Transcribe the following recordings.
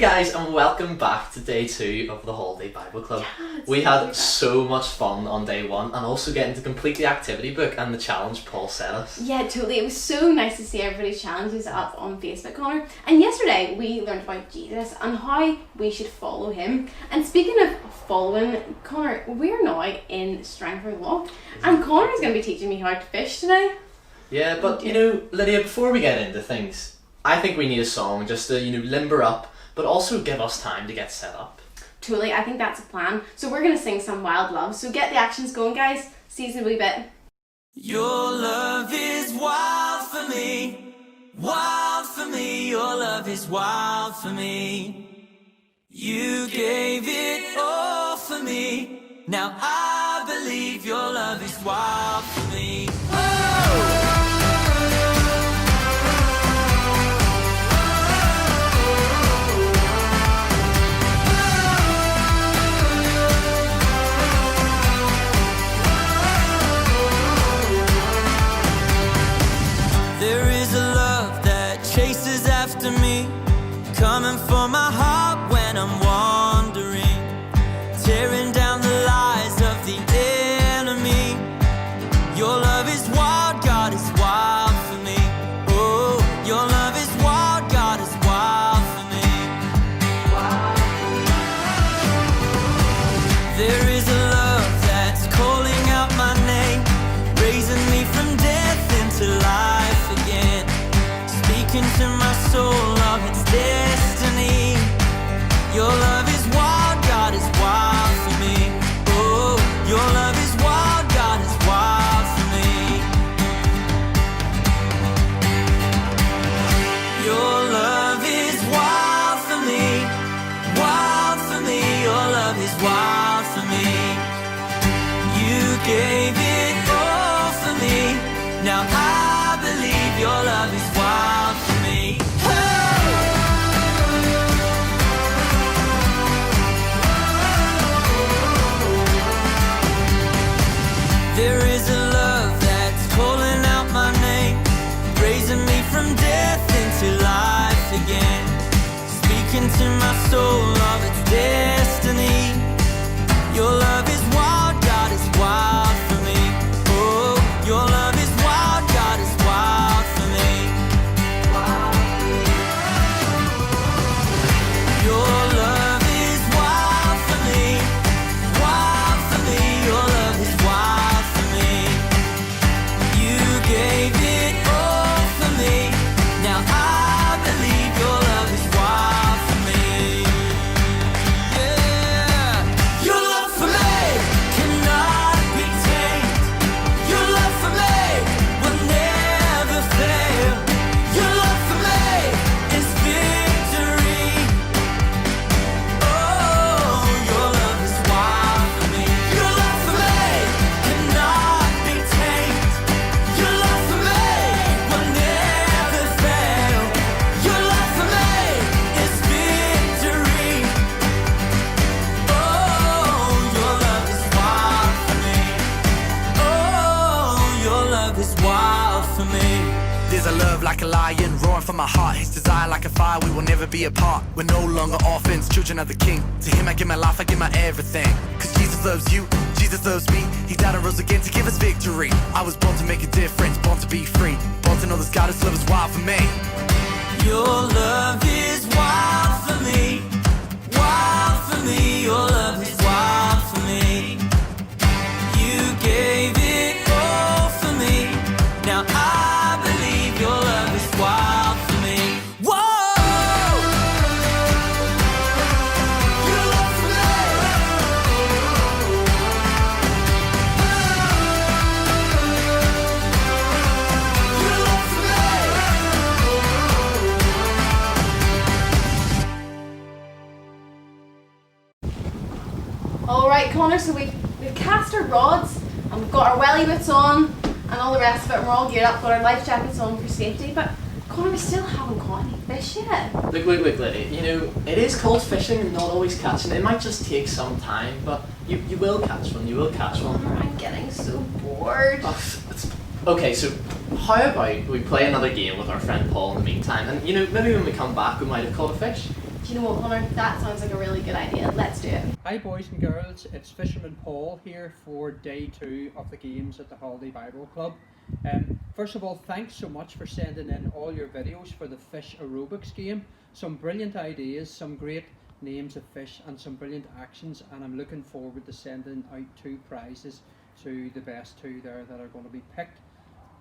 guys, and welcome back to day 2 of the Holiday Bible Club. Yeah, we had so much fun on day 1 and also getting to complete the activity book and the challenge Paul set us. Yeah, totally. It was so nice to see everybody's challenges up on Facebook, Connor. And yesterday we learned about Jesus and how we should follow him. And speaking of following, Connor, we're now in Strangford Loch and Connor is going to be teaching me how to fish today. Yeah, but you know, Lydia, before we get into things, I think we need a song just to, limber up, but also give us time to get set up. Totally, I think that's a plan. So we're going to sing some Wild Love. So get the actions going, guys. See you in a wee bit. Your love is wild for me, wild for me. Your love is wild for me. You gave it all for me. Now I believe your love is wild for me. Oh! Coming for my heart when I'm wandering, tearing down the lies of the enemy. Your love is wild, God is wild for me. Oh, your love is wild, God is wild for me. There is a love that's calling out my name, raising me from death into life again, speaking to my soul of its destiny. Your love is wild, God is wild for me. Oh, your love is wild, God is wild for me. Your love is wild for me, wild for me. Your love is wild for me. You gave it all for me. Now I believe your love is wild for me. There is a love that's calling out my name, raising me from death into life again, speaking to my soul of its destiny. Your love is wild, God is wild for me. Oh, your love is wild, God is wild for me. Your love is wild for me, wild for me. Your love is wild for me. You gave it all for me. Now I believe your love is wild for me. Yeah. Your love for me cannot be tamed. Your love for me will never fail. Your love for me is victory. Oh, your love is wild for me. Your love for me cannot be tamed. Your love for me will never fail. Your love for me is victory. Oh, your love is wild for me. Oh, your love is wild for me. There's a love like a lion roaring from my heart. His desire like a fire, we will never be apart. We're no longer orphans, children of the King. To him I give my life, I give my everything. Cause Jesus loves you, Jesus loves me. He died and rose again to give us victory. I was born to make a difference, born to be free, born to know this God, his love is wild for me. Your love is wild for me, wild for me. Your love is wild for me. You gave it all for me. Now I believe your love is wild for me. Whoa! Your love for me. Your love for All right, Connor, so we've cast our rods and we've got our welly boots on and all the rest of it, and we're all geared up, got our life jackets on for safety, but Connor, we still haven't caught any fish yet. Look, Lydia, it is called fishing and not always catching. It might just take some time, but you will catch one, Connor, I'm getting so bored. Okay, so how about we play another game with our friend Paul in the meantime, and maybe when we come back we might have caught a fish. Do you know what, Connor? That sounds like a really good idea. Let's do it. Hi boys and girls, it's Fisherman Paul here for day 2 of the games at the Holiday Bible Club. First of all, thanks so much for sending in all your videos for the fish aerobics game. Some brilliant ideas, some great names of fish and some brilliant actions, and I'm looking forward to sending out 2 prizes to the best 2 there that are going to be picked.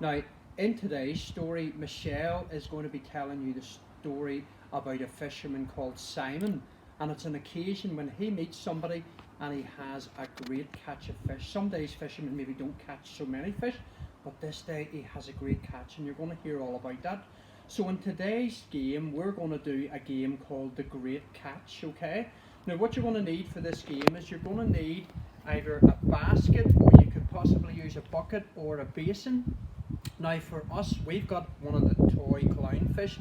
Now, in today's story, Michelle is going to be telling you the story about a fisherman called Simon, and it's an occasion when he meets somebody and he has a great catch of fish. Some days fishermen maybe don't catch so many fish, but this day he has a great catch, and you're going to hear all about that. So in today's game, we're going to do a game called the Great Catch, okay? Now what you're going to need for this game is you're going to need either a basket, or you could possibly use a bucket or a basin. Now for us, we've got one of the toy clownfish,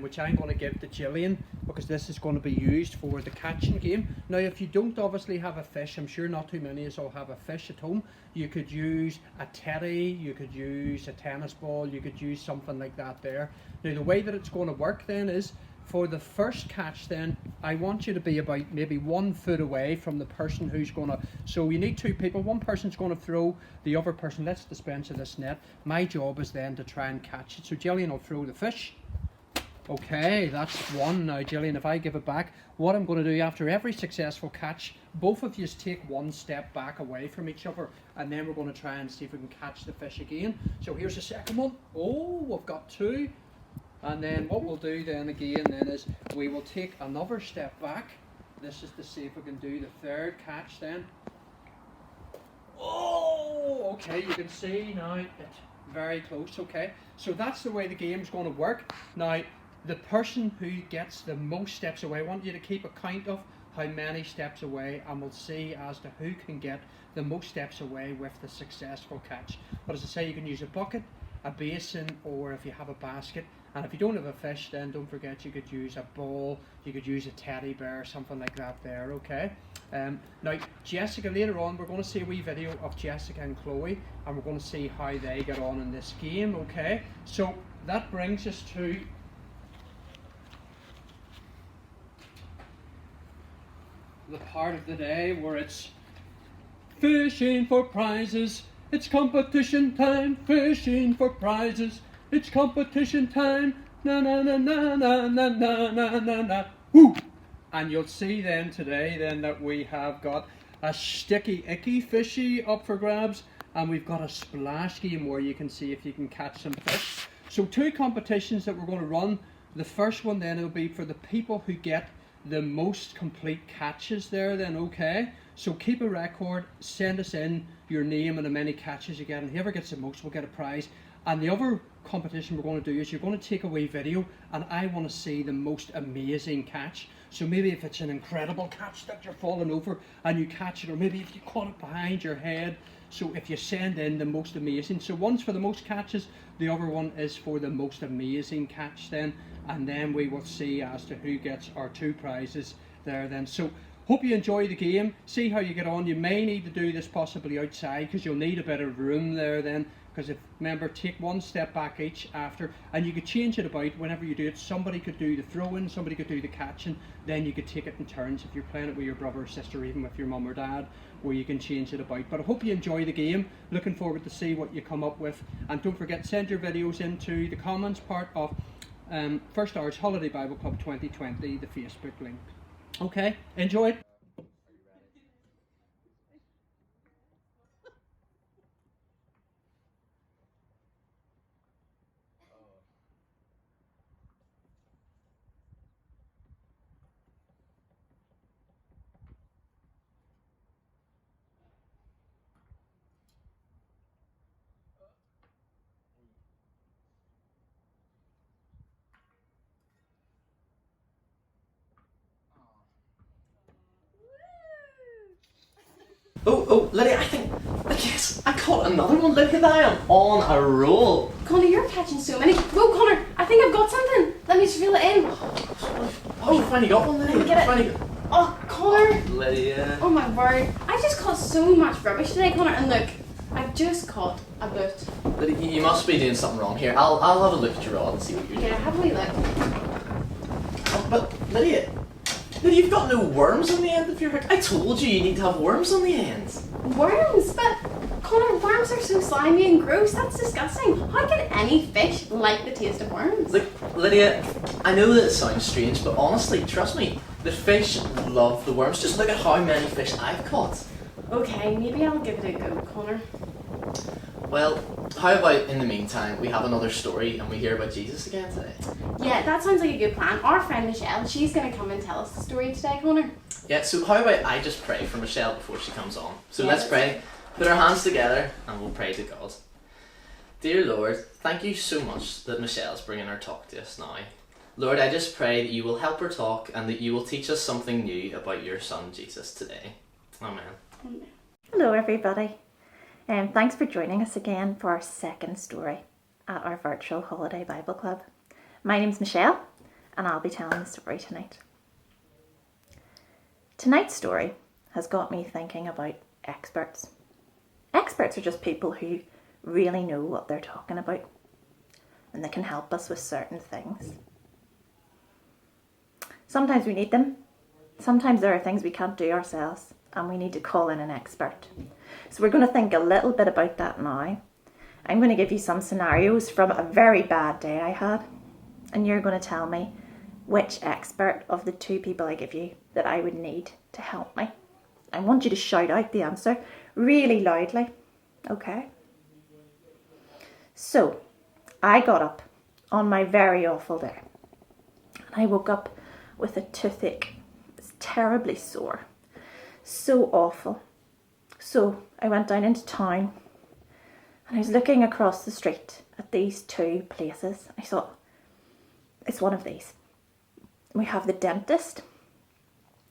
which I'm going to give to Gillian, because this is going to be used for the catching game. Now if you don't obviously have a fish, I'm sure not too many of us all have a fish at home, you could use a teddy, you could use a tennis ball, you could use something like that there. Now the way that it's going to work then is, for the first catch then, I want you to be about maybe 1 foot away from the person who's going to, so you need 2 people, one person's going to throw, the other person, let's dispense of this net. My job is then to try and catch it. So Gillian will throw the fish. Okay, that's 1. Now Gillian, if I give it back, what I'm going to do after every successful catch, both of you take 1 step back away from each other, and then we're going to try and see if we can catch the fish again. So here's the second one. Oh, we've got 2. And then what we'll do then again then is we will take another step back. This is to see if we can do the 3rd catch then. Oh, okay, you can see now it's very close, okay. So that's the way the game's going to work. Now, the person who gets the most steps away, I want you to keep a count of how many steps away, and we'll see as to who can get the most steps away with the successful catch. But as I say, you can use a bucket, a basin, or if you have a basket. And if you don't have a fish, then don't forget you could use a ball, you could use a teddy bear, something like that there, okay? Now, Jessica, later on, we're going to see a wee video of Jessica and Chloe, and we're going to see how they get on in this game, okay? So, that brings us to the part of the day where it's fishing for prizes. It's competition time, fishing for prizes. It's competition time, na na na na na na na na na na. Woo! And you'll see then today then that we have got a sticky icky fishy up for grabs, and we've got a splash game where you can see if you can catch some fish. So 2 competitions that we're going to run. The first one then will be for the people who get the most complete catches there then, okay? So keep a record, send us in your name and how many catches you get, and whoever gets the most will get a prize. And the other competition we're going to do is you're going to take away video, and I want to see the most amazing catch. So maybe if it's an incredible catch that you're falling over and you catch it, or maybe if you caught it behind your head. So if you send in the most amazing, so one's for the most catches, the other one is for the most amazing catch then, and then we will see as to who gets our 2 prizes there then. So hope you enjoy the game, see how you get on. You may need to do this possibly outside, because you'll need a bit of room there then. Because if, remember, take 1 step back each after, and you could change it about whenever you do it. Somebody could do the throw-in, somebody could do the catching, then you could take it in turns if you're playing it with your brother or sister, or even with your mum or dad, where you can change it about. But I hope you enjoy the game, looking forward to see what you come up with, and don't forget, send your videos into the comments part of First Hour's Holiday Bible Club 2020, the Facebook link. Okay, enjoy it. Oh, Lydia, I think, yes, I caught another one. Look at that, I am on a roll. Connor, you're catching so many. Whoa, Connor, I think I've got something. Let me just reel it in. Oh, you finally got one, Lydia. Let me get it. Finally got... Oh, Connor. Lydia. Oh my word. I just caught so much rubbish today, Connor, and look, I've just caught a boot. Lydia, you must be doing something wrong here. I'll have a look at your rod and see what you're doing. Yeah, have a wee look. Oh, but Lydia, Lydia, you've got no worms on the end of your hook. I told you need to have worms on the ends. Worms? But Connor, worms are so slimy and gross. That's disgusting. How can any fish like the taste of worms? Look, Lydia, I know that it sounds strange, but honestly, trust me, the fish love the worms. Just look at how many fish I've caught. Okay, maybe I'll give it a go, Connor. Well, how about in the meantime, we have another story and we hear about Jesus again today? Yeah, that sounds like a good plan. Our friend Michelle, she's going to come and tell us the story today, Connor. Yeah, so how about I just pray for Michelle before she comes on? So Yeah, let's that's pray. Put our hands together and we'll pray to God. Dear Lord, thank you so much that Michelle's bringing her talk to us now. Lord, I just pray that you will help her talk and that you will teach us something new about your son Jesus today. Amen. Hello everybody, thanks for joining us again for our second story at our virtual holiday Bible club. My name's Michelle and I'll be telling the story tonight. Tonight's story has got me thinking about experts. Experts are just people who really know what they're talking about and they can help us with certain things. Sometimes we need them. Sometimes there are things we can't do ourselves and we need to call in an expert. So we're going to think a little bit about that now. I'm going to give you some scenarios from a very bad day I had, and you're going to tell me which expert of the two people I give you that I would need to help me. I want you to shout out the answer really loudly, okay? So, I got up on my very awful day, and I woke up with a toothache. It's terribly sore. So awful. So I went down into town and I was looking across the street at these two places. I thought, it's one of these. We have the dentist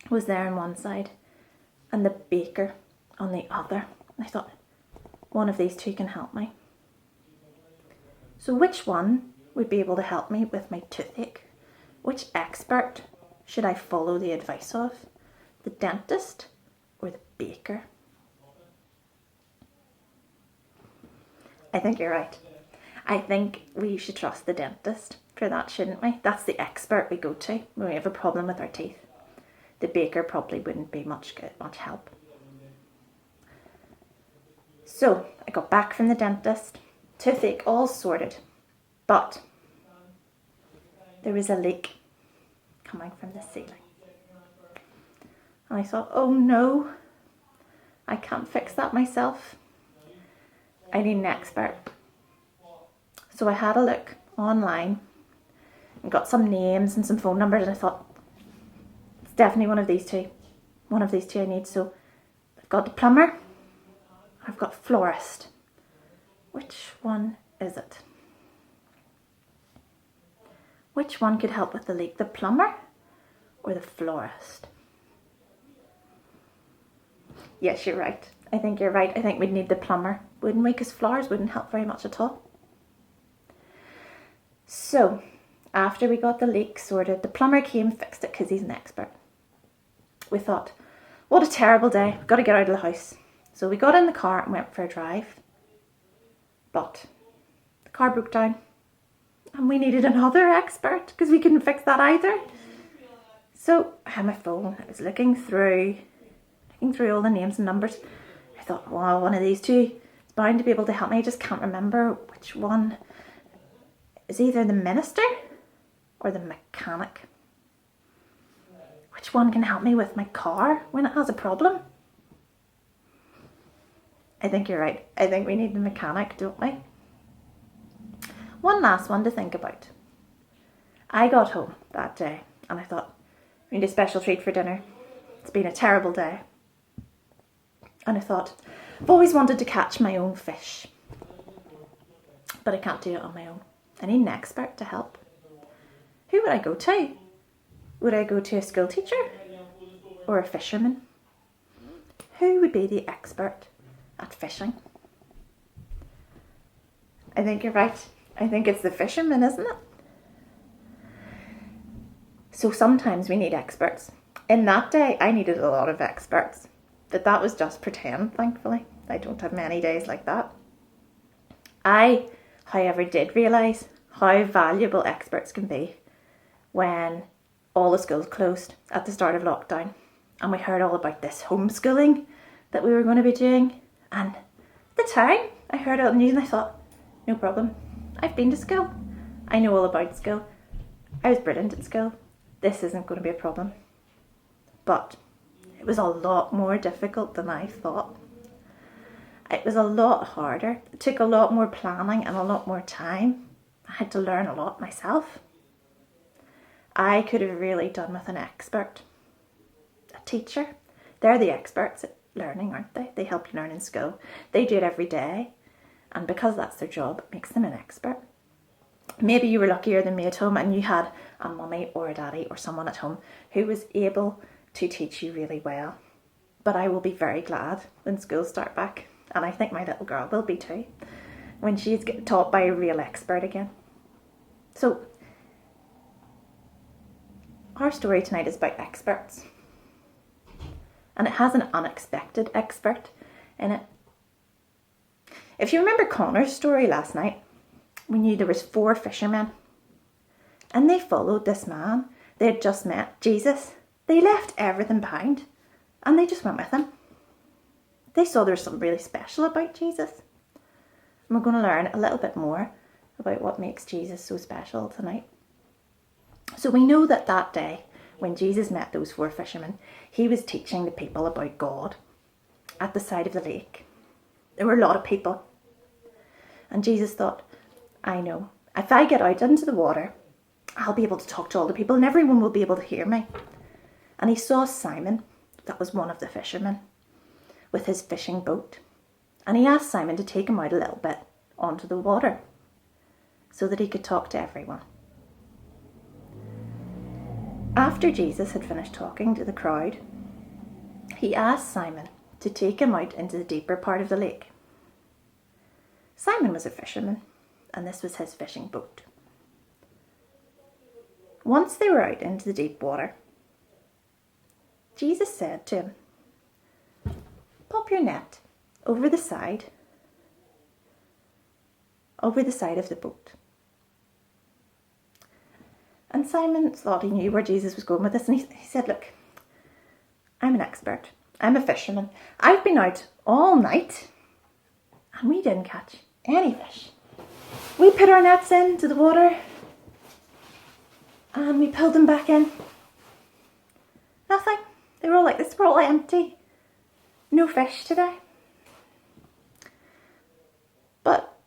was there on one side and the baker on the other. I thought, one of these two can help me. So which one would be able to help me with my toothache? Which expert should I follow the advice of? The dentist or the baker? I think you're right. I think we should trust the dentist for that, shouldn't we? That's the expert we go to when we have a problem with our teeth. The baker probably wouldn't be much help. So I got back from the dentist, toothache all sorted, but there was a leak coming from the ceiling. And I thought, oh no, I can't fix that myself. I need an expert. So I had a look online and got some names and some phone numbers, and I thought, it's definitely one of these two. One of these two I need. So I've got the plumber, I've got florist. Which one is it? Which one could help with the leak? The plumber or the florist? Yes, you're right. I think you're right. I think we'd need the plumber, wouldn't we? Because flowers wouldn't help very much at all. So, after we got the leak sorted, the plumber came and fixed it because he's an expert. We thought, what a terrible day. We've got to get out of the house. So we got in the car and went for a drive. But the car broke down and we needed another expert because we couldn't fix that either. So I had my phone. I was looking through all the names and numbers. I thought, wow, one of these two is bound to be able to help me. I just can't remember which one is either the minister or the mechanic. Which one can help me with my car when it has a problem? I think you're right. I think we need the mechanic, don't we? One last one to think about. I got home that day and I thought, we need a special treat for dinner. It's been a terrible day. And I thought, I've always wanted to catch my own fish, but I can't do it on my own. I need an expert to help. Who would I go to? Would I go to a school teacher or a fisherman? Who would be the expert at fishing? I think you're right. I think it's the fisherman, isn't it? So sometimes we need experts. In that day, I needed a lot of experts. But that was just pretend, thankfully. I don't have many days like that. I, however, did realise how valuable experts can be when all the schools closed at the start of lockdown, and we heard all about this homeschooling that we were going to be doing. And at the time I heard it on the news and I thought, no problem, I've been to school, I know all about school, I was brilliant at school, this isn't going to be a problem. But it was a lot more difficult than I thought. It was a lot harder. It took a lot more planning and a lot more time. I had to learn a lot myself. I could have really done with an expert, a teacher. They're the experts at learning, aren't they? They help you learn in school. They do it every day. And because that's their job, it makes them an expert. Maybe you were luckier than me at home and you had a mummy or a daddy or someone at home who was able to teach you really well. But I will be very glad when schools start back. And I think my little girl will be too, when she's getting taught by a real expert again. So, our story tonight is about experts. And it has an unexpected expert in it. If you remember Connor's story last night, we knew there was 4 fishermen. And they followed this man. They had just met Jesus. They left everything behind. And they just went with him. They saw there was something really special about Jesus. And we're going to learn a little bit more about what makes Jesus so special tonight. So we know that that day, when Jesus met those 4 fishermen, he was teaching the people about God at the side of the lake. There were a lot of people. And Jesus thought, I know, if I get out into the water, I'll be able to talk to all the people and everyone will be able to hear me. And he saw Simon, that was one of the fishermen, with his fishing boat. And he asked Simon to take him out a little bit onto the water so that he could talk to everyone. After Jesus had finished talking to the crowd, he asked Simon to take him out into the deeper part of the lake. Simon was a fisherman, and this was his fishing boat. Once they were out into the deep water, Jesus said to him, pop your net over the side of the boat. And Simon thought he knew where Jesus was going with this, and he said, look, I'm an expert. I'm a fisherman. I've been out all night and we didn't catch any fish. We put our nets into the water and we pulled them back in. Nothing. They were all like this. We're all empty. No fish today. But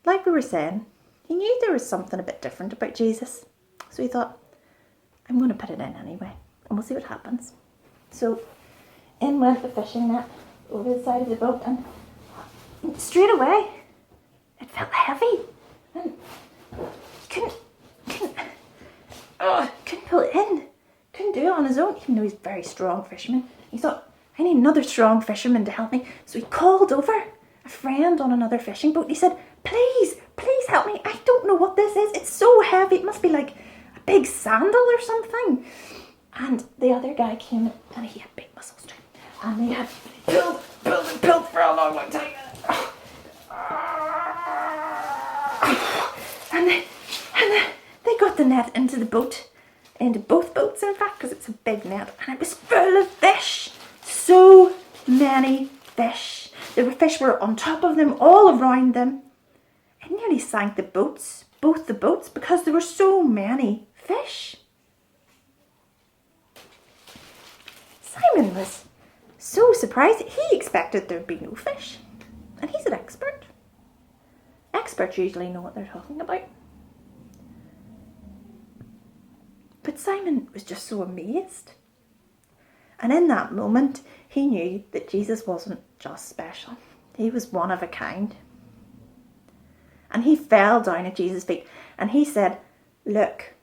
like we were saying, he knew there was something a bit different about Jesus. So he thought, I'm going to put it in anyway and we'll see what happens. So in went the fishing net over the side of the boat, and straight away it felt heavy and couldn't pull it in. Couldn't do it on his own, even though he's a very strong fisherman. He thought, I need another strong fisherman to help me. So he called over a friend on another fishing boat. He said, please help me. I don't know what this is. It's so heavy. It must be like a big sandal or something. And the other guy came and he had big muscles too. And they had pulled for a long time. And they got the net into the boat, into both boats in fact, because it's a big net, and it was full of fish. So many fish. The fish were on top of them, all around them. It nearly sank the boats, both the boats, because there were so many fish. Simon was so surprised. He expected there'd be no fish. And he's an expert. Experts usually know what they're talking about. But Simon was just so amazed. And in that moment, he knew that Jesus wasn't just special. He was one of a kind. And he fell down at Jesus' feet and he said, look,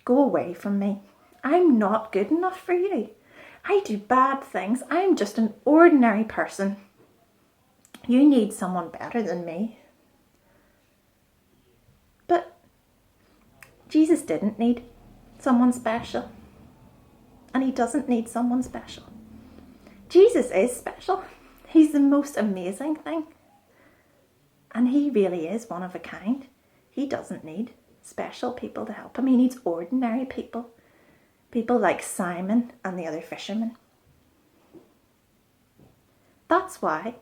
go away from me. I'm not good enough for you. I do bad things. I'm just an ordinary person. You need someone better than me. But Jesus didn't need someone special. And he doesn't need someone special. Jesus is special. He's the most amazing thing. And he really is one of a kind. He doesn't need special people to help him. He needs ordinary people. People like Simon and the other fishermen. That's why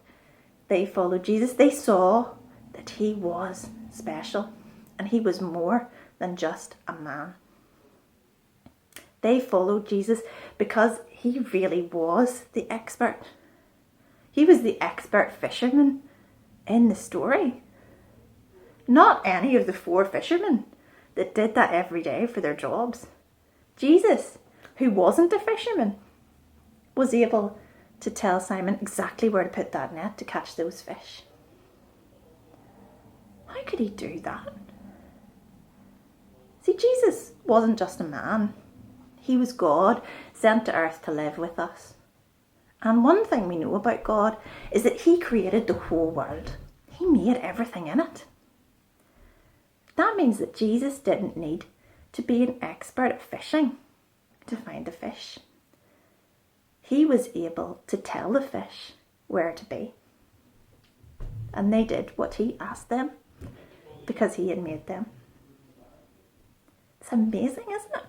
they followed Jesus. They saw that he was special and he was more than just a man. They followed Jesus because he really was the expert. He was the expert fisherman in the story. Not any of the 4 fishermen that did that every day for their jobs. Jesus, who wasn't a fisherman, was able to tell Simon exactly where to put that net to catch those fish. How could he do that? See, Jesus wasn't just a man. He was God sent to earth to live with us. And one thing we know about God is that he created the whole world. He made everything in it. That means that Jesus didn't need to be an expert at fishing to find a fish. He was able to tell the fish where to be. And they did what he asked them because he had made them. It's amazing, isn't it?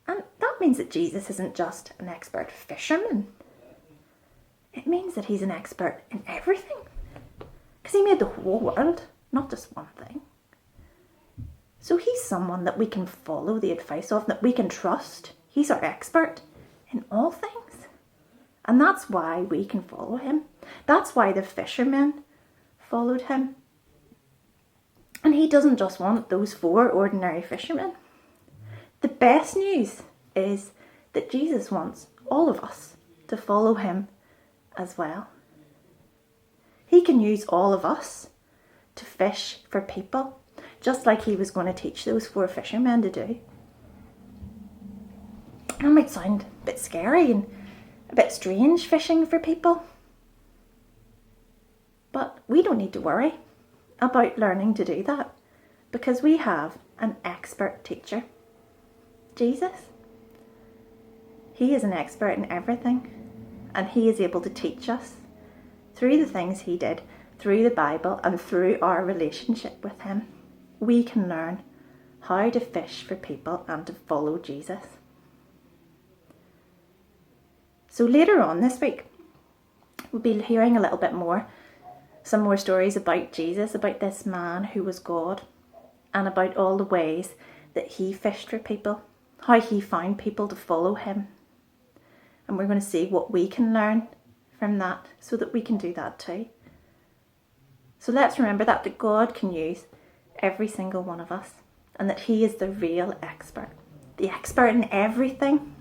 And that means that Jesus isn't just an expert fisherman. It means that he's an expert in everything. Because he made the whole world, not just one thing. So he's someone that we can follow the advice of, that we can trust. He's our expert in all things. And that's why we can follow him. That's why the fishermen followed him. And he doesn't just want those 4 ordinary fishermen. The best news is that Jesus wants all of us to follow him as well. He can use all of us to fish for people, just like he was going to teach those 4 fishermen to do. That might sound a bit scary and a bit strange, fishing for people. But we don't need to worry about learning to do that because we have an expert teacher. Jesus. He is an expert in everything and he is able to teach us through the things he did, through the Bible and through our relationship with him. We can learn how to fish for people and to follow Jesus. So later on this week, we'll be hearing a little bit more, some more stories about Jesus, about this man who was God and about all the ways that he fished for people, how he found people to follow him. And we're going to see what we can learn from that so that we can do that too. So let's remember that God can use every single one of us and that he is the real expert, the expert in everything.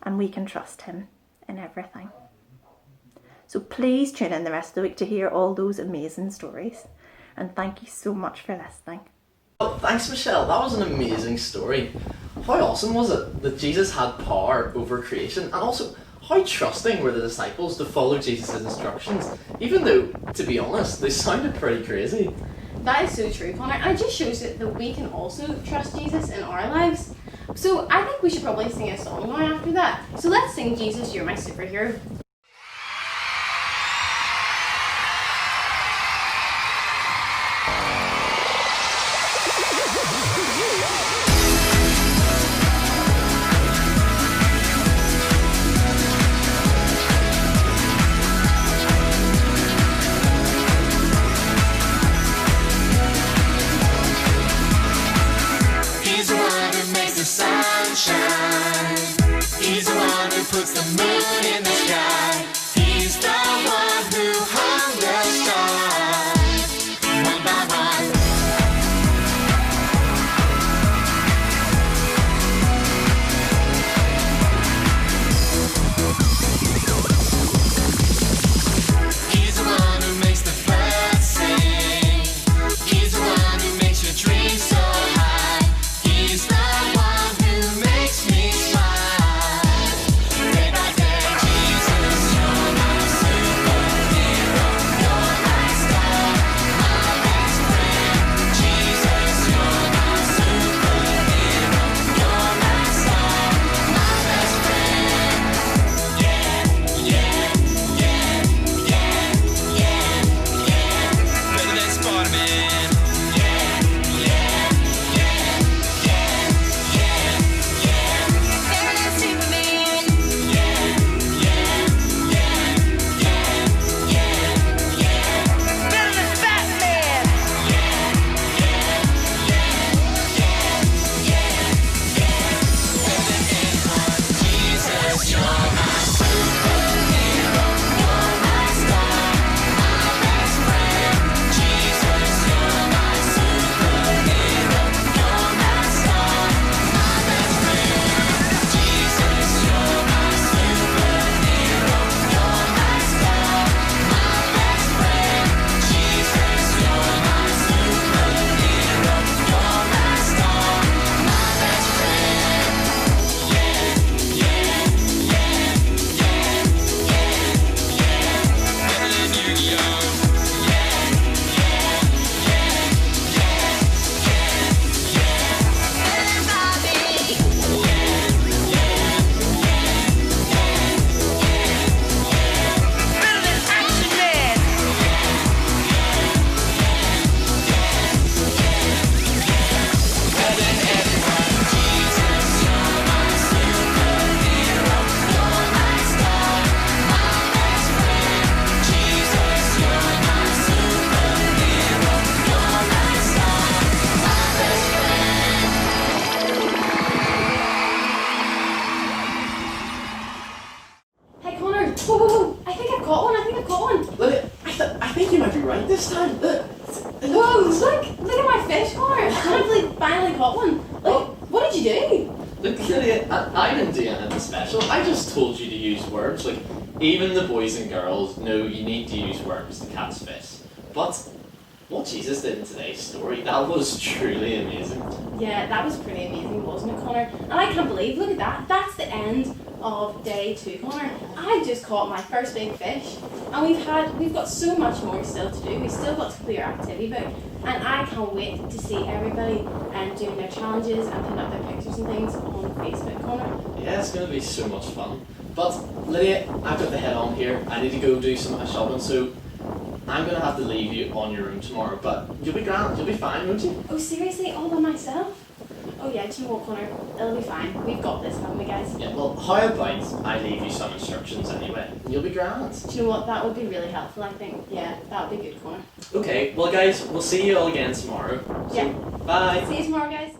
And we can trust him in everything. So please tune in the rest of the week to hear all those amazing stories. And thank you so much for listening. Well, thanks, Michelle. That was an amazing story. How awesome was it that Jesus had power over creation, and also how trusting were the disciples to follow Jesus' instructions, even though, to be honest, they sounded pretty crazy. That is so true, Connor. And it just shows that we can also trust Jesus in our lives. So I think we should probably sing a song now after that. So let's sing Jesus, You're My Superhero. He's the one who makes the sun shine. He's the one who puts the moon in the sky. He's the one who hung the stars one by one. He's the one who makes the birds sing. He's the one who makes your dreams so high. He's the one who makes me smile day by day. Oh, look at my fish, Connor. I finally caught one. What did you do? Look, Lydia, I didn't do anything special. I just told you to use worms. Like, even the boys and girls know you need to use worms to catch fish. But what Jesus did in today's story, that was truly amazing. Yeah, that was pretty amazing, wasn't it, Connor? And I can't believe, look at that. That's the end of day 2, Connor. I just caught my first big fish. And we've got so much more still to do. We've still got to clear our activity book. And I can't wait to see everybody doing their challenges and putting up their pictures and things on Facebook, Connor. Yeah, it's going to be so much fun. But, Lydia, I've got the head on here. I need to go do some shopping, so I'm going to have to leave you on your own tomorrow. But you'll be grand. You'll be fine, won't you? Oh, seriously? All by myself? Oh yeah, do you know what, Connor? It'll be fine. We've got this, haven't we, guys? Yeah, well, how about I leave you some instructions anyway? You'll be grand. Do you know what? That would be really helpful, I think. Yeah, that would be good, Connor. Okay, well guys, we'll see you all again tomorrow. So, Yeah. bye. See you tomorrow, guys.